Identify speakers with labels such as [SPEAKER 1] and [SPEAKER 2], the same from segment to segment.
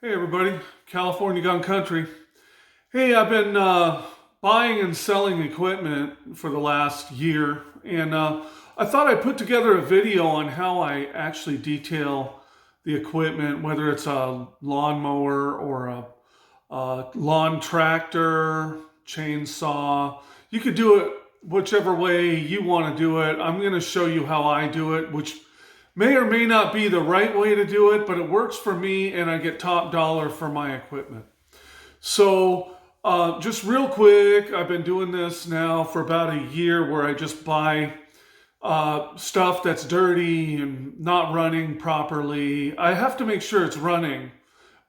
[SPEAKER 1] Hey everybody, California Gun Country. Hey, I've been buying and selling equipment for the last year, and I thought I'd put together a video on how I actually detail the equipment, whether it's a lawnmower or a lawn tractor, chainsaw. You could do it whichever way you want to do it. I'm going to show you how I do it, which may or may not be the right way to do it, but it works for me and I get top dollar for my equipment. So just real quick, I've been doing this now for about a year where I just buy stuff that's dirty and not running properly. I have to make sure it's running,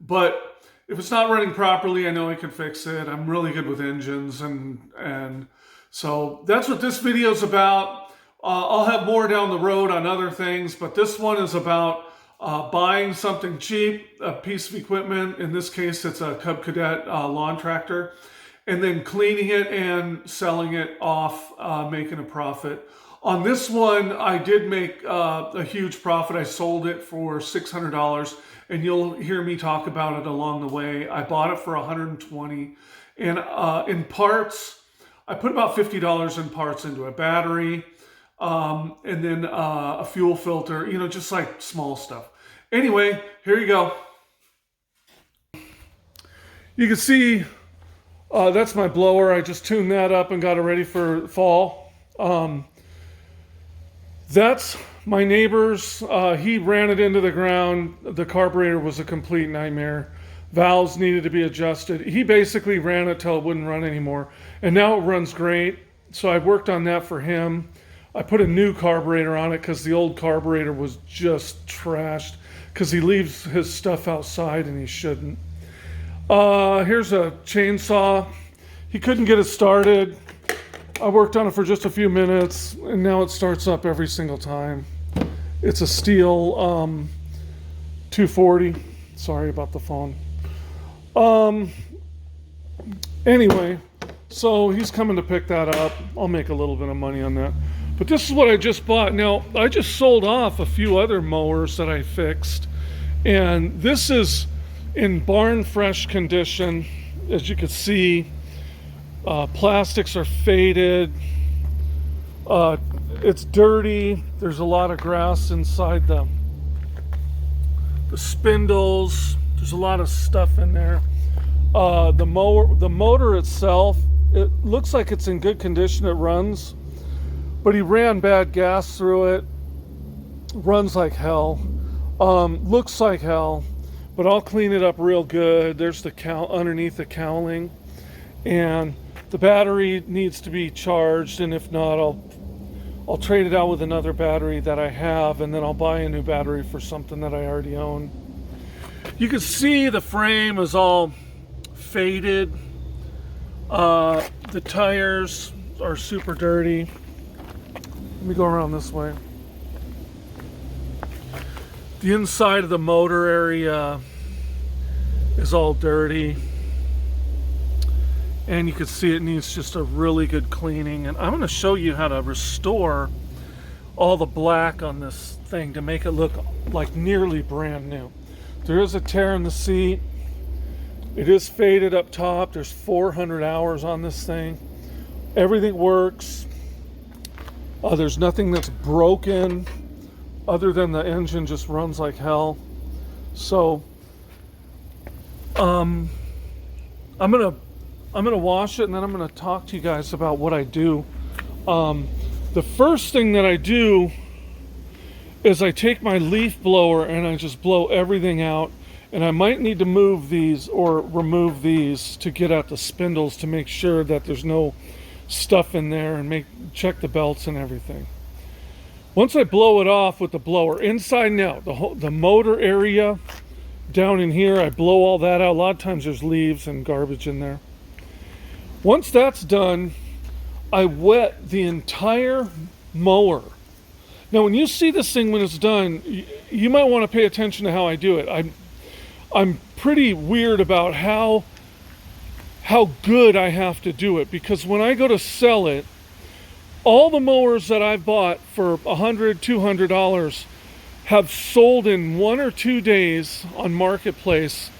[SPEAKER 1] but if it's not running properly, I know I can fix it. I'm really good with engines and so that's what this video is about. I'll have more down the road on other things, but this one is about buying something cheap, a piece of equipment. In this case, it's a Cub Cadet lawn tractor, and then cleaning it and selling it off, making a profit. On this one, I did make a huge profit. I sold it for $600, and you'll hear me talk about it along the way. I bought it for $120, and in parts, I put about $50 in parts into a battery. And then a fuel filter, just like small stuff. Anyway, here you go. You can see that's my blower. I just tuned that up and got it ready for fall. That's my neighbor's. He ran it into the ground. The carburetor was a complete nightmare. Valves needed to be adjusted. He basically ran it till it wouldn't run anymore. And now it runs great. So I worked on that for him. I put a new carburetor on it because the old carburetor was just trashed because he leaves his stuff outside and he shouldn't. Here's a chainsaw. He couldn't get it started. I worked on it for just a few minutes and now it starts up every single time. It's a steel 240. Sorry about the phone. Anyway, so he's coming to pick that up. I'll make a little bit of money on that. But this is what I just bought. Now, I just sold off a few other mowers that I fixed. And this is in barn fresh condition. As you can see, plastics are faded. It's dirty. There's a lot of grass inside the spindles. There's a lot of stuff in there. The motor itself, it looks like it's in good condition. It runs. But he ran bad gas through it. Runs like hell. Looks like hell. But I'll clean it up real good. There's the underneath the cowling. And the battery needs to be charged. And if not, I'll trade it out with another battery that I have. And then I'll buy a new battery for something that I already own. You can see the frame is all faded. The tires are super dirty. Let me go around this way. The inside of the motor area is all dirty. And you can see it needs just a really good cleaning. And I'm going to show you how to restore all the black on this thing to make it look like nearly brand new. There is a tear in the seat. It is faded up top. There's 400 hours on this thing. Everything works. There's nothing that's broken other than the engine just runs like hell. So I'm gonna wash it and then I'm gonna talk to you guys about what I do. The first thing that I do is I take my leaf blower and I just blow everything out, and I might need to move these or remove these to get at the spindles to make sure that there's no stuff in there, and check the belts and everything. Once I blow it off with the blower inside and out, the motor area down in here, I blow all that out. A lot of times there's leaves and garbage in there. Once that's done, I wet the entire mower. Now when you see this thing when it's done, you might want to pay attention to how I do it. I'm pretty weird about how good I have to do it, because when I go to sell it, all the mowers that I've bought for $100, $200 have sold in 1 or 2 days on Marketplace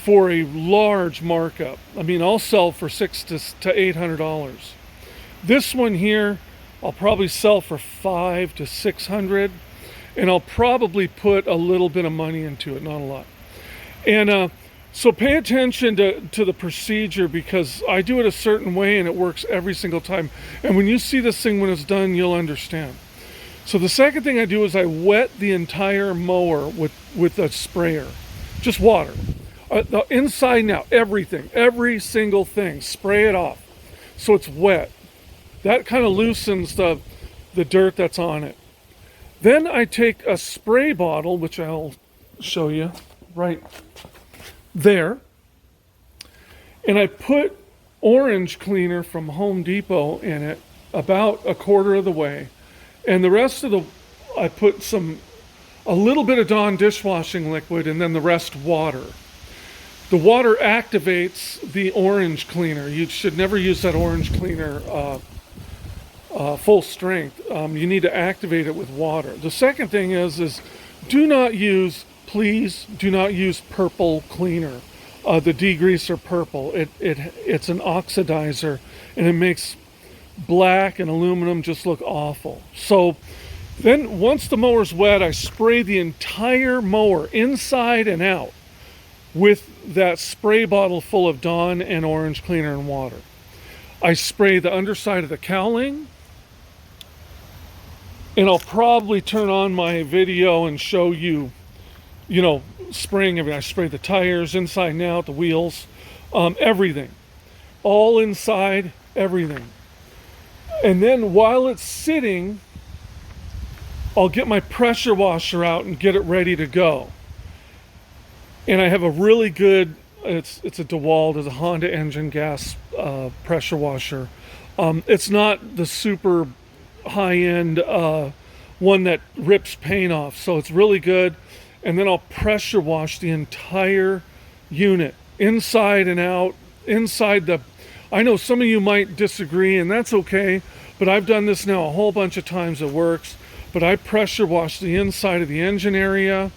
[SPEAKER 1] for a large markup. I mean, I'll sell for $600 to $800. This one here, I'll probably sell for $500 to $600, and I'll probably put a little bit of money into it, not a lot. And so pay attention to the procedure, because I do it a certain way and it works every single time. And when you see this thing when it's done, you'll understand. So the second thing I do is I wet the entire mower with a sprayer, just water. The inside and out, everything, every single thing, spray it off so it's wet. That kind of loosens the dirt that's on it. Then I take a spray bottle, which I'll show you right there, and I put orange cleaner from Home Depot in it about a quarter of the way, and the rest of I put a little bit of Dawn dishwashing liquid, and then the rest water. The water activates the orange cleaner. You should never use that orange cleaner full strength. You need to activate it with water. The second thing is please do not use purple cleaner. The degreaser purple. It's an oxidizer, and it makes black and aluminum just look awful. So then once the mower's wet, I spray the entire mower inside and out with that spray bottle full of Dawn and orange cleaner and water. I spray the underside of the cowling, and I'll probably turn on my video and show you, spraying everything. I spray the tires inside and out, the wheels, everything. All inside, everything. And then while it's sitting, I'll get my pressure washer out and get it ready to go. And I have a really good, it's a DeWalt, it's a Honda engine gas pressure washer. It's not the super high-end one that rips paint off, so it's really good. And then I'll pressure wash the entire unit, inside and out. I know some of you might disagree, and that's okay, but I've done this now a whole bunch of times. It works. But I pressure wash the inside of the engine area.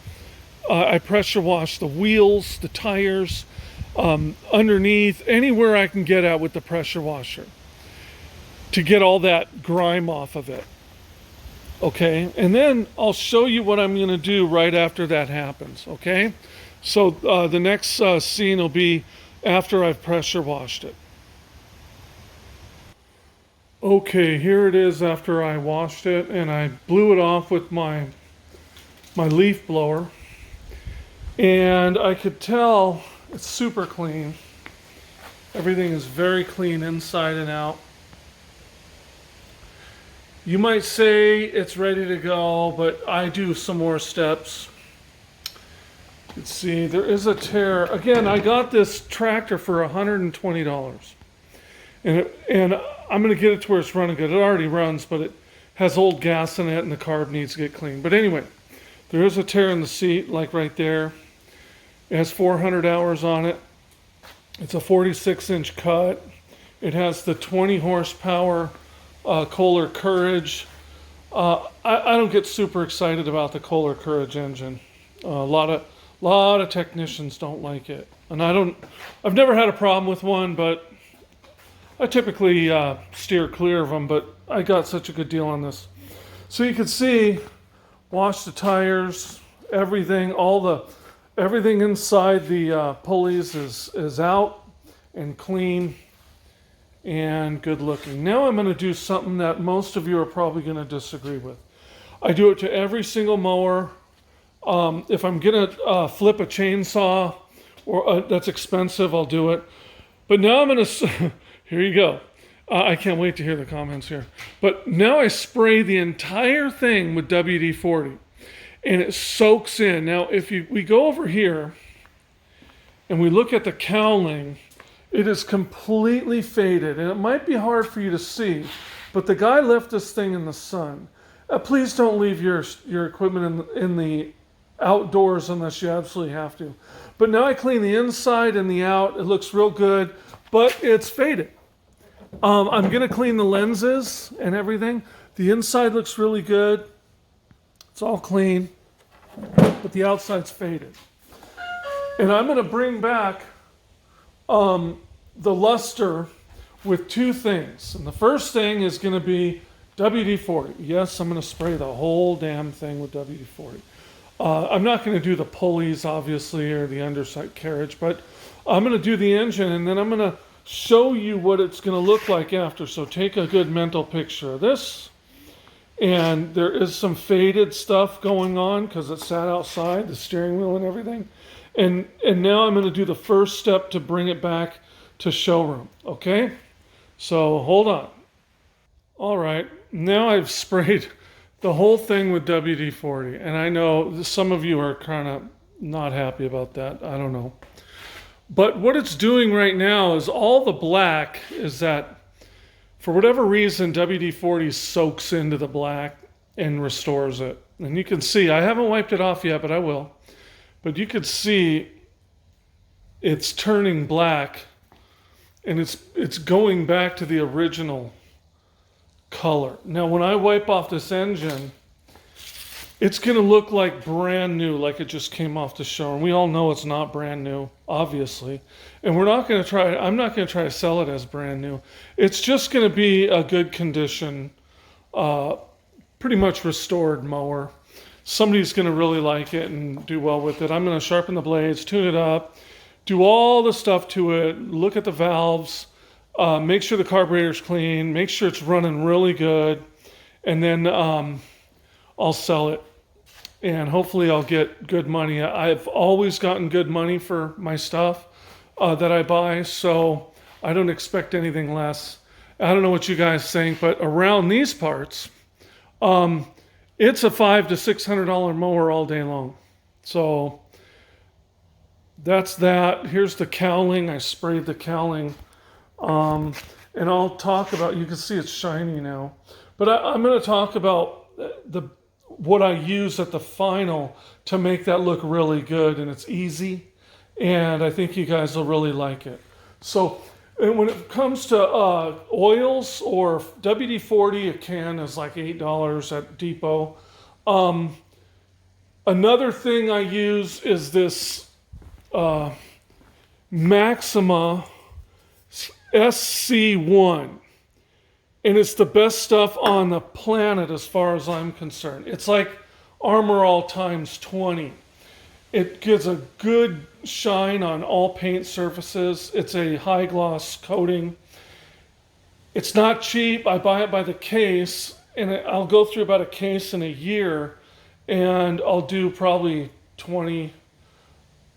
[SPEAKER 1] I pressure wash the wheels, the tires, underneath, anywhere I can get at with the pressure washer to get all that grime off of it. Okay, and then I'll show you what I'm going to do right after that happens. Okay, so the next scene will be after I've pressure washed it. Okay, here it is after I washed it, and I blew it off with my leaf blower, and I could tell it's super clean. Everything is very clean inside and out. You might say it's ready to go, but I do some more steps. Let's see, there is a tear. Again, I got this tractor for $120. And I'm going to get it to where it's running good. It already runs, but it has old gas in it, and the carb needs to get clean. But anyway, there is a tear in the seat, like right there. It has 400 hours on it. It's a 46-inch cut. It has the 20 horsepower Kohler Courage. I don't get super excited about the Kohler Courage engine. A lot of technicians don't like it, and I've never had a problem with one, but I typically steer clear of them, but I got such a good deal on this. So you can see, wash the tires, everything, everything inside the pulleys is out and clean and good looking. Now I'm going to do something that most of you are probably going to disagree with. I do it to every single mower. If I'm going to flip a chainsaw, or that's expensive, I'll do it. But now I'm going to... Here you go. I can't wait to hear the comments here. But now I spray the entire thing with WD-40, and it soaks in. Now, if we go over here and we look at the cowling, it is completely faded, and it might be hard for you to see, but the guy left this thing in the sun. Please don't leave your equipment in the outdoors unless you absolutely have to. But now I clean the inside and the out. It looks real good, but it's faded. I'm going to clean the lenses and everything. The inside looks really good. It's all clean, but the outside's faded. And I'm going to bring back the luster with two things. And the first thing is going to be WD-40. Yes, I'm going to spray the whole damn thing with WD-40. I'm not going to do the pulleys, obviously, or the underside carriage, but I'm going to do the engine, and then I'm going to show you what it's going to look like after. So take a good mental picture of this. And there is some faded stuff going on because it sat outside, the steering wheel and everything. And now I'm going to do the first step to bring it back to showroom. Okay? So hold on. All right. Now I've sprayed the whole thing with WD-40. And I know some of you are kind of not happy about that. I don't know. But what it's doing right now is all the black is that, for whatever reason, WD-40 soaks into the black and restores it. And you can see, I haven't wiped it off yet, but I will. But you can see it's turning black, and it's going back to the original color. Now, when I wipe off this engine, it's going to look like brand new, like it just came off the showroom. We all know it's not brand new, obviously. And I'm not going to try to sell it as brand new. It's just going to be a good condition, pretty much restored mower. Somebody's going to really like it and do well with it. I'm going to sharpen the blades, tune it up, do all the stuff to it, look at the valves, make sure the carburetor's clean, make sure it's running really good, and then I'll sell it. And hopefully I'll get good money. I've always gotten good money for my stuff that I buy, so I don't expect anything less. I don't know what you guys think, but around these parts, it's a $500 to $600 mower all day long. So that's that. Here's the cowling. I sprayed the cowling. And I'll talk about, you can see it's shiny now. But I'm going to talk about what I use at the final to make that look really good. And it's easy. And I think you guys will really like it. So and when it comes to oils or WD-40, a can is like $8 at Depot. Another thing I use is this Maxima SC1. And it's the best stuff on the planet as far as I'm concerned. It's like Armor All times 20. It gives a good shine on all paint surfaces. It's a high gloss coating. It's not cheap. I buy it by the case, and I'll go through about a case in a year, and I'll do probably 20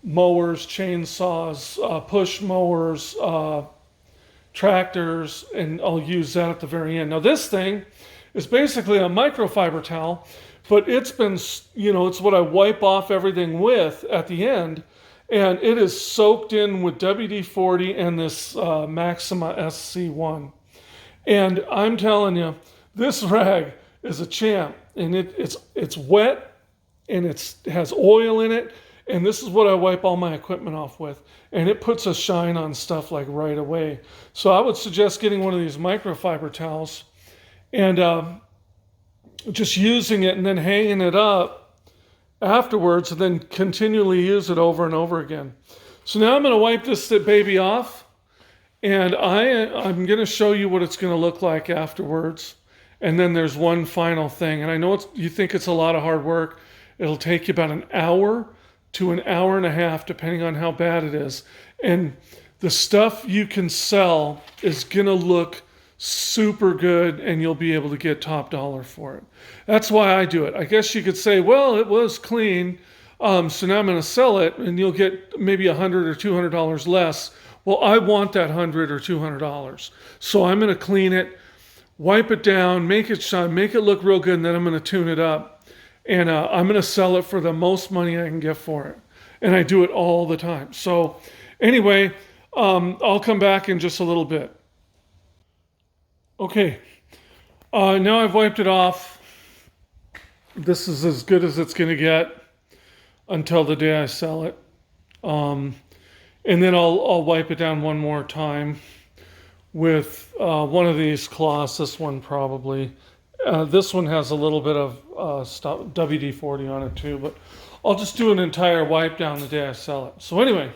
[SPEAKER 1] mowers, chainsaws, push mowers, tractors, and I'll use that at the very end. Now this thing is basically a microfiber towel, but it's been, it's what I wipe off everything with at the end, and it is soaked in with WD-40 and this Maxima SC1. And I'm telling you, this rag is a champ, and it's wet, and it has oil in it, and this is what I wipe all my equipment off with. And it puts a shine on stuff like right away. So I would suggest getting one of these microfiber towels and just using it and then hanging it up afterwards and then continually use it over and over again. So now I'm going to wipe this baby off, and I'm going to show you what it's going to look like afterwards. And then there's one final thing. And I know you think it's a lot of hard work. It'll take you about an hour to an hour and a half, depending on how bad it is. And the stuff you can sell is going to look super good, and you'll be able to get top dollar for it. That's why I do it. I guess you could say, well, it was clean, so now I'm going to sell it, and you'll get maybe $100 or $200 less. Well, I want that $100 or $200. So I'm going to clean it, wipe it down, make it shine, make it look real good, and then I'm going to tune it up. And I'm going to sell it for the most money I can get for it. And I do it all the time. So anyway, I'll come back in just a little bit. Okay, now I've wiped it off. This is as good as it's going to get until the day I sell it. And then I'll wipe it down one more time with one of these cloths, this one probably. This one has a little bit of WD-40 on it too, but I'll just do an entire wipe down the day I sell it. So anyway,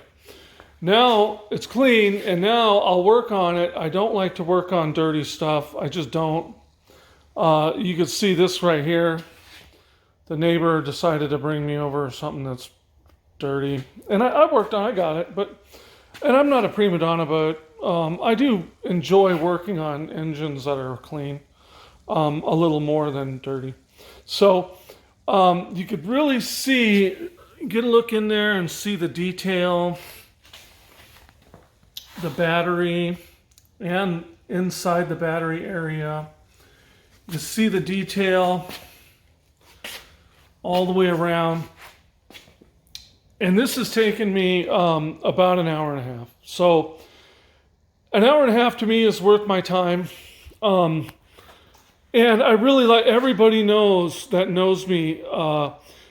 [SPEAKER 1] now it's clean, and now I'll work on it. I don't like to work on dirty stuff. I just don't. You can see this right here. The neighbor decided to bring me over something that's dirty, and I worked on it, I got it, and I'm not a prima donna, but I do enjoy working on engines that are clean, a little more than dirty. So you could really see, get a look in there and see the detail, the battery, and inside the battery area. You see the detail all the way around. And this has taken me about an hour and a half. So an hour and a half to me is worth my time. And I really like, everybody that knows me,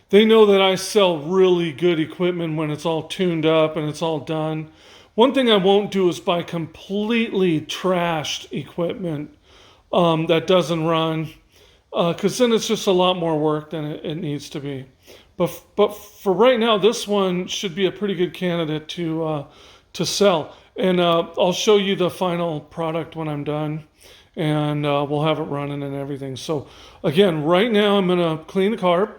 [SPEAKER 1] they know that I sell really good equipment when it's all tuned up and it's all done. One thing I won't do is buy completely trashed equipment that doesn't run, because then it's just a lot more work than it needs to be. But for right now, this one should be a pretty good candidate to sell. And I'll show you the final product when I'm done, and we'll have it running and everything. So again, right now I'm going to clean the carb.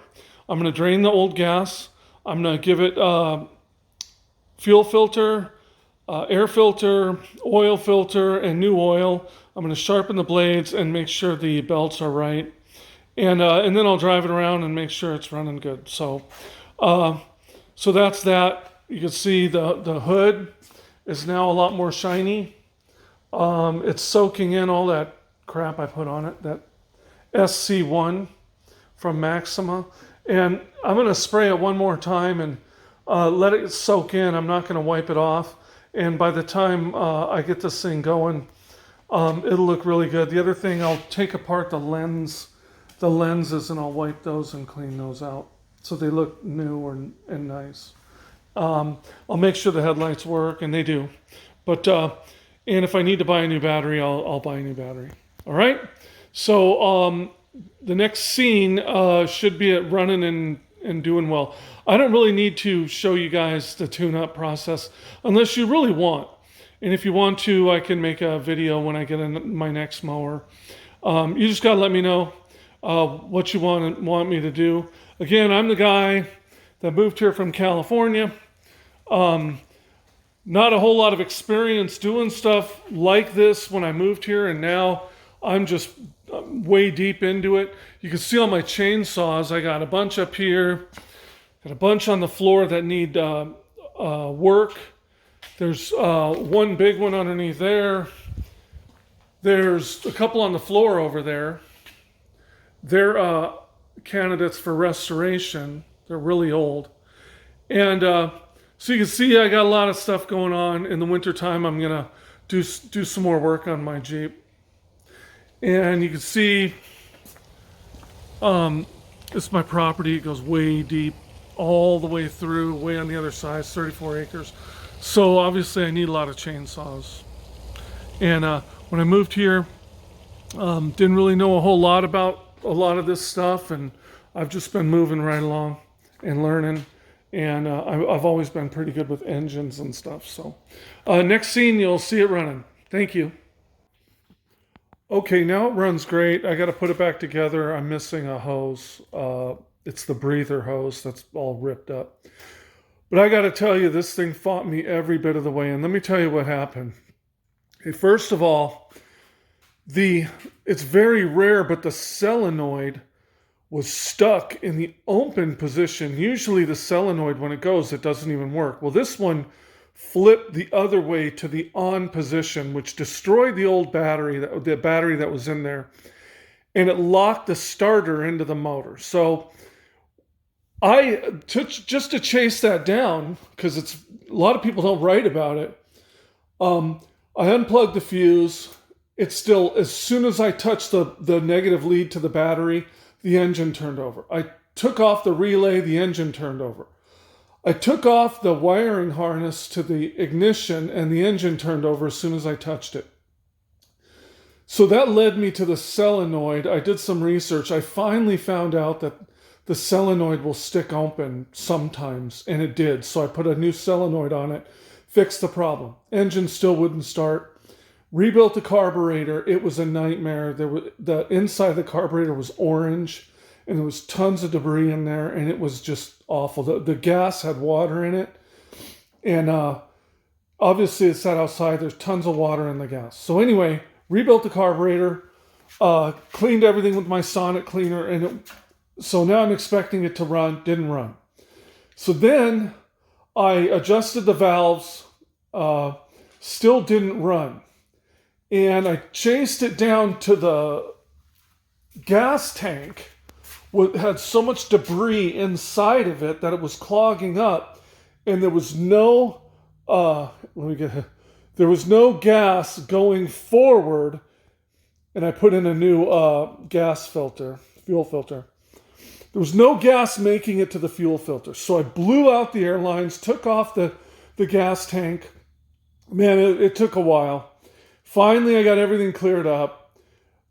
[SPEAKER 1] I'm going to drain the old gas. I'm going to give it fuel filter, air filter, oil filter, and new oil. I'm going to sharpen the blades and make sure the belts are right. And then I'll drive it around and make sure it's running good. So that's that. You can see the hood is now a lot more shiny. It's soaking in all that crap I put on it, that SC1 from Maxima. And I'm going to spray it one more time and let it soak in. I'm not going to wipe it off. And by the time I get this thing going, it'll look really good. The other thing, I'll take apart the lenses, and I'll wipe those and clean those out so they look new and nice. I'll make sure the headlights work, and they do. But and if I need to buy a new battery, I'll buy a new battery. All right. So the next scene should be it running and doing well. I don't really need to show you guys the tune-up process unless you really want. And if you want to, I can make a video when I get in my next mower. You just got to let me know what you want me to do. Again, I'm the guy that moved here from California. Not a whole lot of experience doing stuff like this when I moved here, and now I'm just way deep into it. You can see all my chainsaws. I got a bunch up here, got a bunch on the floor that need work. There's one big one underneath there. There's a couple on the floor over there. They're candidates for restoration. They're really old. And so you can see I got a lot of stuff going on. In the wintertime, I'm going to do some more work on my Jeep. And you can see this is my property. It goes way deep, all the way through, way on the other side, 34 acres. So obviously I need a lot of chainsaws. And when I moved here, didn't really know a whole lot about a lot of this stuff, and I've just been moving right along and learning. And I've always been pretty good with engines and stuff. So next scene, you'll see it running. Thank you. Okay, now it runs great. I got to put it back together. I'm missing a hose. It's the breather hose that's all ripped up. But I got to tell you, this thing fought me every bit of the way. And let me tell you what happened. Okay, first of all, it's very rare, but the solenoid was stuck in the open position. Usually the solenoid, when it goes, it doesn't even work. Well, this one flipped the other way to the on position, which destroyed the old battery, the battery that was in there, and it locked the starter into the motor. So I took, just to chase that down, because a lot of people don't write about it, I unplugged the fuse. It's still, as soon as I touched the negative lead to the battery, the engine turned over. I took off the relay, the engine turned over. I took off the wiring harness to the ignition, and the engine turned over as soon as I touched it. So that led me to the solenoid. I did some research. I finally found out that the solenoid will stick open sometimes, and it did. So I put a new solenoid on it, fixed the problem. Engine still wouldn't start. Rebuilt the carburetor. It was a nightmare. The inside of the carburetor was orange, and there was tons of debris in there, and it was just awful. The gas had water in it, and obviously it sat outside. There's tons of water in the gas. So anyway, rebuilt the carburetor, cleaned everything with my sonic cleaner, and so now I'm expecting it to run. Didn't run. So then I adjusted the valves, still didn't run. And I chased it down to the gas tank. It had so much debris inside of it that it was clogging up, and there was no there was no gas going forward. And I put in a new fuel filter. There was no gas making it to the fuel filter. So I blew out the air lines, took off the gas tank. Man, it took a while. Finally, I got everything cleared up.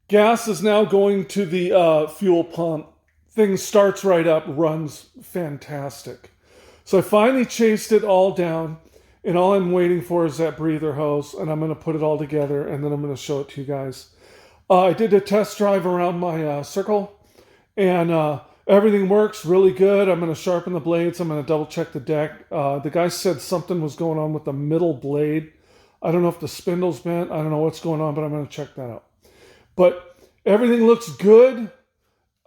[SPEAKER 1] Gas is now going to the fuel pump. Thing starts right up, runs fantastic. So I finally chased it all down, and all I'm waiting for is that breather hose, and I'm going to put it all together, and then I'm going to show it to you guys. I did a test drive around my circle, and everything works really good. I'm going to sharpen the blades. I'm going to double check the deck. The guy said something was going on with the middle blade. I don't know if the spindle's bent. I don't know what's going on, but I'm going to check that out. But everything looks good.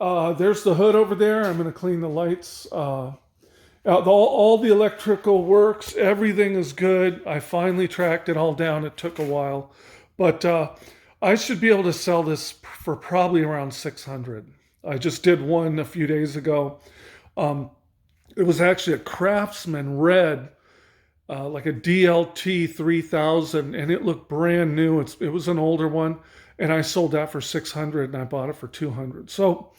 [SPEAKER 1] There's the hood over there. I'm going to clean the lights. All the electrical works. Everything is good. I finally tracked it all down. It took a while. But I should be able to sell this for probably around $600. I just did one a few days ago. It was actually a Craftsman red, like a DLT 3000, and it looked brand new. It was an older one, and I sold that for $600, and I bought it for $200. So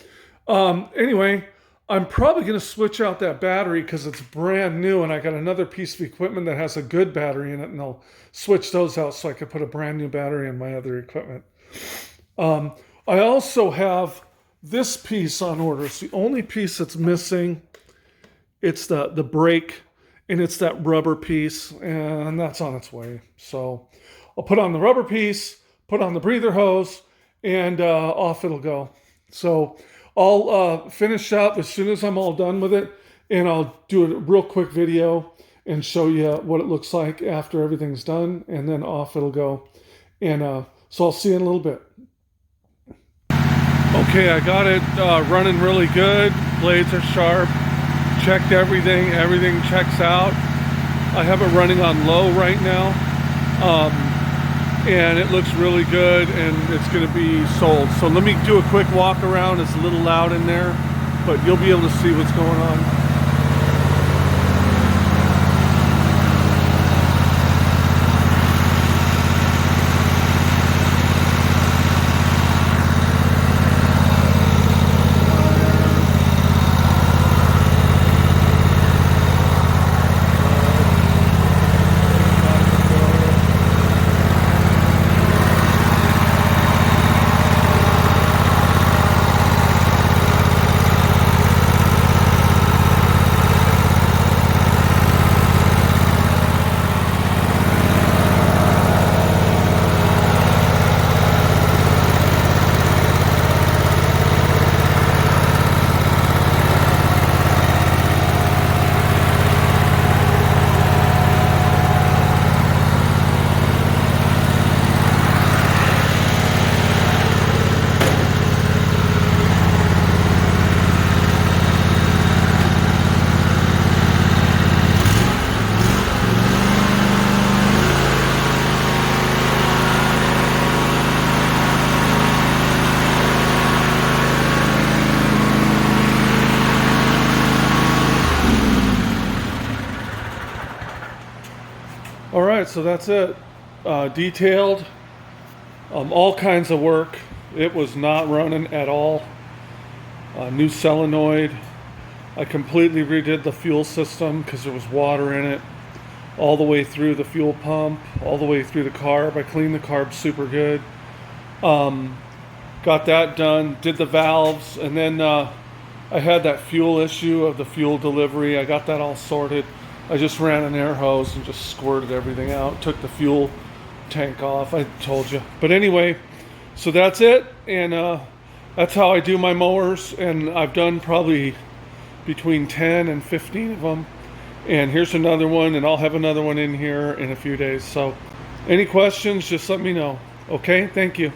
[SPEAKER 1] anyway, I'm probably going to switch out that battery because it's brand new, and I got another piece of equipment that has a good battery in it, and I'll switch those out so I can put a brand new battery in my other equipment. I also have this piece on order. It's the only piece that's missing. It's the brake, and it's that rubber piece, and that's on its way. So I'll put on the rubber piece, put on the breather hose, and off it'll go. So I'll finish up as soon as I'm all done with it, and I'll do a real quick video and show you what it looks like after everything's done, and then off it'll go. And so I'll see you in a little bit. Okay, I got it running really good. Blades are sharp. Checked everything. Everything checks out. I have it running on low right now. And it looks really good, and it's going to be sold. So let me do a quick walk around. It's a little loud in there, but you'll be able to see what's going on. All right, so that's it. Detailed, all kinds of work. It was not running at all. New solenoid. I completely redid the fuel system because there was water in it. All the way through the fuel pump, all the way through the carb. I cleaned the carb super good. Got that done. Did the valves, and then I had that fuel issue of the fuel delivery. I got that all sorted. I just ran an air hose and just squirted everything out. Took the fuel tank off. I told you. But anyway, so that's it. And that's how I do my mowers. And I've done probably between 10 and 15 of them. And here's another one, and I'll have another one in here in a few days. So any questions, just let me know. Okay, thank you.